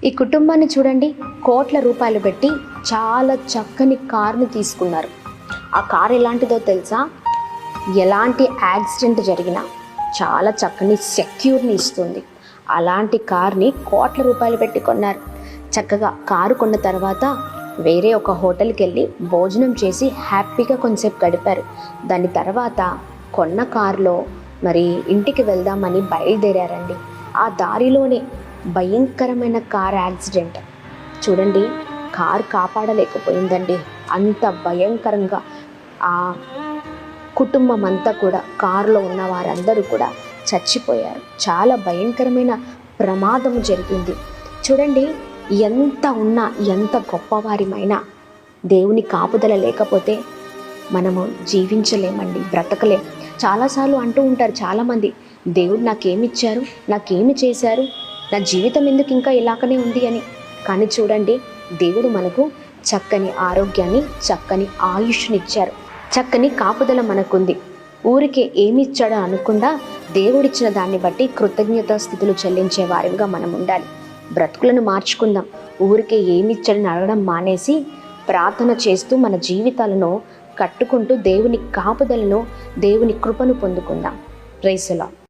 ఈ కుటుంబాన్ని చూడండి, కోట్ల రూపాయలు పెట్టి చాలా చక్కని కారుని తీసుకున్నారు. ఆ కారు ఎలాంటిదో తెలుసా? ఎలాంటి యాక్సిడెంట్ జరిగినా చాలా చక్కని సెక్యూర్ని ఇస్తుంది. అలాంటి కార్ని కోట్ల రూపాయలు పెట్టి కొన్నారు. చక్కగా కారు కొన్న తర్వాత వేరే ఒక హోటల్కి వెళ్ళి భోజనం చేసి హ్యాపీగా కొంచెంసేపు గడిపారు. దాని తర్వాత కొన్న కారులో మరి ఇంటికి వెళ్దామని బయలుదేరారండి. ఆ దారిలోనే భయంకరమైన కార్ యాక్సిడెంట్. చూడండి, కారు కాపాడలేకపోయిందండి. అంత భయంకరంగా ఆ కుటుంబం అంతా కూడా, కారులో ఉన్న వారందరూ కూడా చచ్చిపోయారు. చాలా భయంకరమైన ప్రమాదం జరిగింది. చూడండి, ఎంత ఉన్నా, ఎంత గొప్పవారిమైనా దేవుని కాపుదల లేకపోతే మనము జీవించలేమండి, బ్రతకలేం. చాలాసార్లు అంటూ ఉంటారు చాలామంది, దేవుడు నాకేమిచ్చారు, నాకేమి చేశారు, నా జీవితం ఎందుకు ఇంకా ఇలాగనే ఉంది అని. కానీ చూడండి, దేవుడు మనకు చక్కని ఆరోగ్యాన్ని, చక్కని ఆయుష్నిచ్చారు, చక్కని కాపుదల మనకుంది. ఊరికే ఏమి ఇచ్చాడో అనకుండా దేవుడిచ్చిన దాన్ని బట్టి కృతజ్ఞతా స్థితులు చెల్లించే వారిగా మనం ఉండాలి. బ్రతుకులను మార్చుకుందాం. ఊరికే ఏమి ఇచ్చాడని అడగడం మానేసి ప్రార్థన చేస్తూ మన జీవితాలను కట్టుకుంటూ దేవుని కాపుదలను, దేవుని కృపను పొందుకుందాం. Praise the lord.